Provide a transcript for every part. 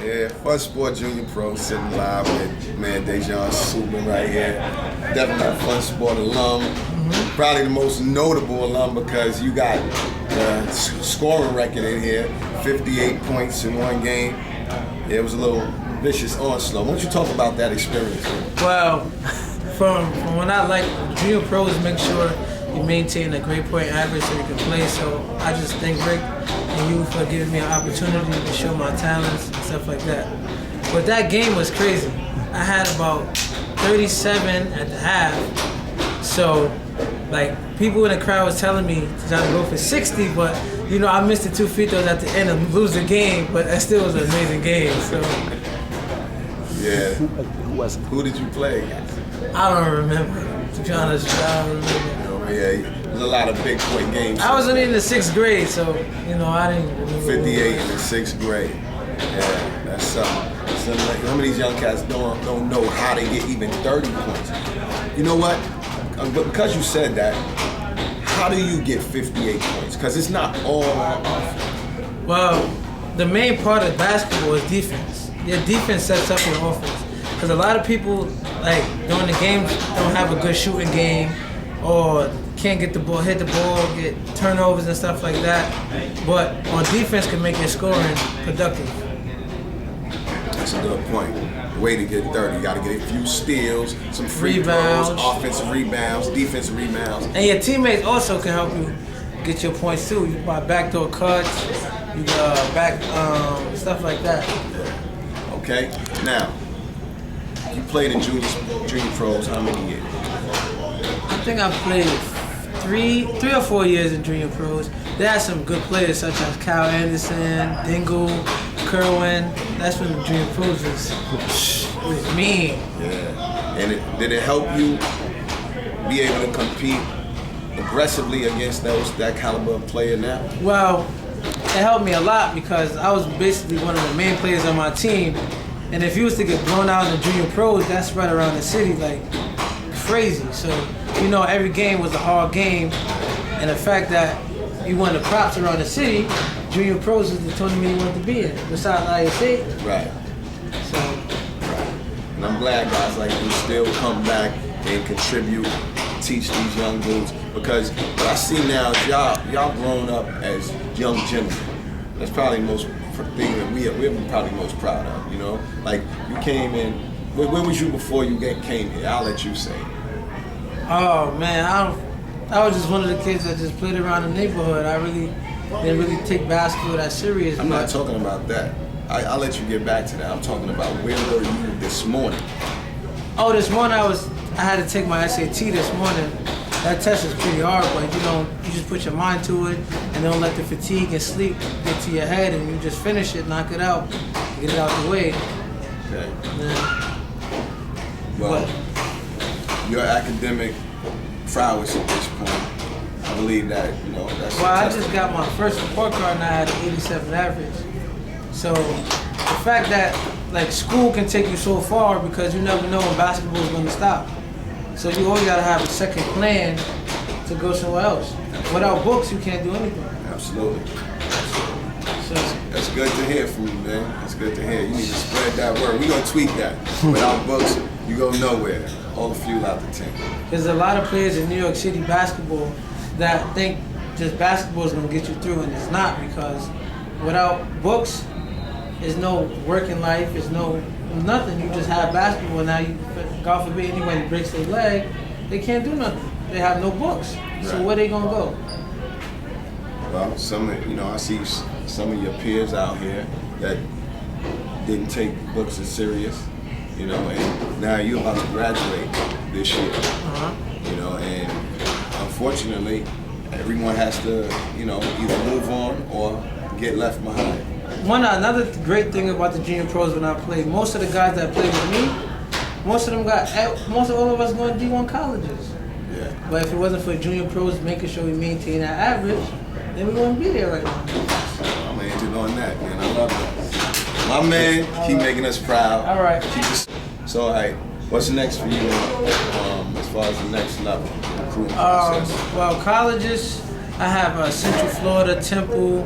Yeah, Funsport Jr Pro sitting live with man Dashawn Suber right here. Definitely a Funsport alum. Probably the most notable alum because you got the scoring record in here, 58 points in one game. Yeah, it was a little vicious onslaught. Why don't you talk about that experience? Well, from when I like Junior Pros, make sure you maintain a great point average so you can play. So I just thank Rick and you for giving me an opportunity to show my talents and stuff like that. But that game was crazy. I had about 37 at the half. So, like, people in the crowd was telling me to try to go for 60, but you know, I missed the 2 free throws at the end and lose the game, but that still was an amazing game. So yeah. Who did you play against? I don't remember. To be honest, I don't remember. Yeah, there's a lot of big point games. I was only in the 6th grade, so you know I didn't remember. 58 in the 6th grade. Yeah, that's something. Like, some of these young cats don't know how to get even 30 points. You know what? But because you said that, how do you get 58 points? Because it's not all on offense. Well, the main part of basketball is defense. Your defense sets up your offense. Because a lot of people, like, during the games, don't have a good shooting game or can't get the ball, hit the ball, get turnovers and stuff like that. But on defense can make your scoring productive. That's a good point. The way to get 30, you got to get a few steals, some free Rebounds. throws, offensive rebounds, defensive rebounds. And your teammates also can help you get your points too. You buy backdoor cuts, you back stuff like that. Okay. Now, you played in junior pros how many years? I think I played three or 4 years in junior pros. They had some good players such as Kyle Anderson, Dingle, Kerwin. That's when the junior pros was mean. Yeah. And did it help you be able to compete aggressively against that caliber of player now? Well, it helped me a lot because I was basically one of the main players on my team. And if you was to get blown out in the junior pros, that's spread around the city like crazy. So, you know, every game was a hard game. And the fact that you won the props around the city, junior pros is the tournament you wanted to be in, besides ISA. Right. So, and I'm glad guys like you still come back and contribute, teach these young dudes, because what I see now is y'all grown up as young gentlemen. That's probably the most thing that we're probably most proud of, you know? Like, you came in, where was you before you came here? I'll let you say. oh man, I was just one of the kids that just played around the neighborhood. I really didn't really take basketball that serious. I'm not talking about that. I'll let you get back to that. I'm talking about where were you this morning? Oh, this morning I had to take my SAT this morning. That test is pretty hard, but you know, you just put your mind to it and don't let the fatigue and sleep get to your head, and you just finish it, knock it out, get it out the way. Okay. Yeah. Well, your academic prowess at this point, I believe that, you know, that's Well, I just got my first report card and I had an 87 average. So the fact that like school can take you so far because you never know when basketball is going to stop. So you always got to have a second plan to go somewhere else. Without books, you can't do anything. Absolutely. So That's good to hear from you, man. That's good to hear. You need to spread that word. We're going to tweak that. Without books, you go nowhere. All the fuel out the tank. there's a lot of players in New York City basketball that think just basketball is going to get you through, and it's not, because without books, there's no working life, there's no nothing. You just have basketball. Now, God forbid anybody breaks their leg, they can't do nothing. They have no books. So Right. where they gonna go? Well, I see some of your peers out here that didn't take books as serious, you know, and now you're about to graduate this year, you know, and unfortunately, everyone has to, you know, either move on or get left behind. Another great thing about the junior pros when I played, most of the guys that played with me, most of all of us going to D1 colleges. Yeah. But if it wasn't for junior pros making sure we maintain that average, then we wouldn't be there right now. I'm gonna end it on that, man. I love that. My man, keep making us proud. All right. So, all right, what's next for you as far as the next level recruiting process? Well, colleges, I have Central Florida, Temple,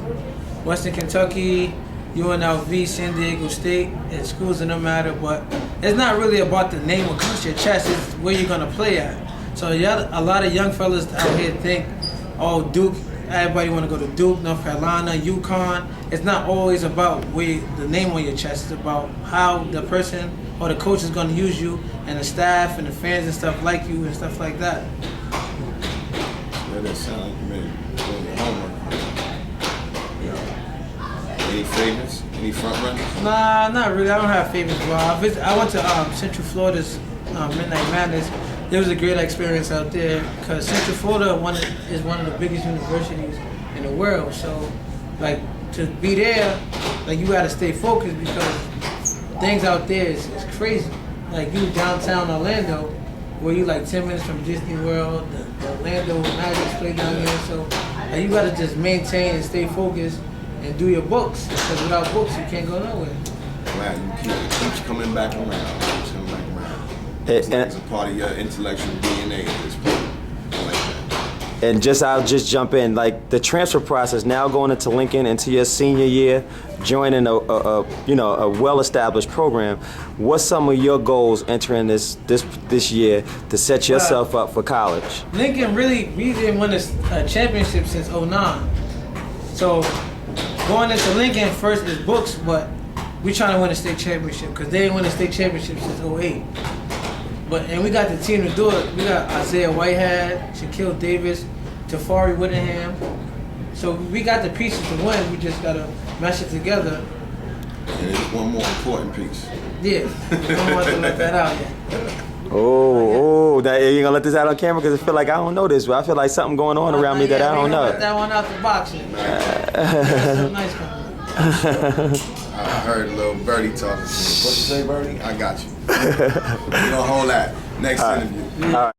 Western Kentucky, UNLV, San Diego State, and schools in no matter, but it's not really about the name across your chest, it's where you're gonna play at. So a lot of young fellas out here think, oh, Duke, everybody wanna go to Duke, North Carolina, UConn. It's not always about where the name on your chest, it's about how the person or the coach is gonna use you, and the staff and the fans and stuff like you and stuff like that. Yeah, that sound like you made doing your homework. Any favorites? Any front runners? Nah, not really. I don't have favorites. Well, I went to Central Florida's Midnight Madness. It was a great experience out there because Central Florida is one of the biggest universities in the world. So, like, to be there, like, you gotta stay focused because things out there is crazy. Like, you downtown Orlando, where you like 10 minutes from Disney World, the Orlando Magic's play down here. So, like, you gotta just maintain and stay focused and do your books, because without books you can't go nowhere. Glad it keeps coming back around. Keeps coming back around. It's a part of your intellectual DNA at this point. I like that. And I'll just jump in, like the transfer process now going into Lincoln into your senior year, joining a well-established program. What's some of your goals entering this year to set yourself up for college? Lincoln we didn't win a championship since '09. So going into Lincoln first is books, but we trying to win a state championship because they didn't win a state championship since '08. And we got the team to do it. We got Isaiah Whitehead, Shaquille Davis, Tafari Whittingham. So we got the pieces to win. We just gotta mesh it together. And there's one more important piece. Yeah, I don't want to let that out yet. That you gonna let this out on camera? Because I feel like I don't know this, but I feel like something going on around me that I don't know. Let that one out the box. That's some nice company. I heard little Birdie talking to me. What you say, Birdie? I got you. We're gonna hold that. Next interview. All right.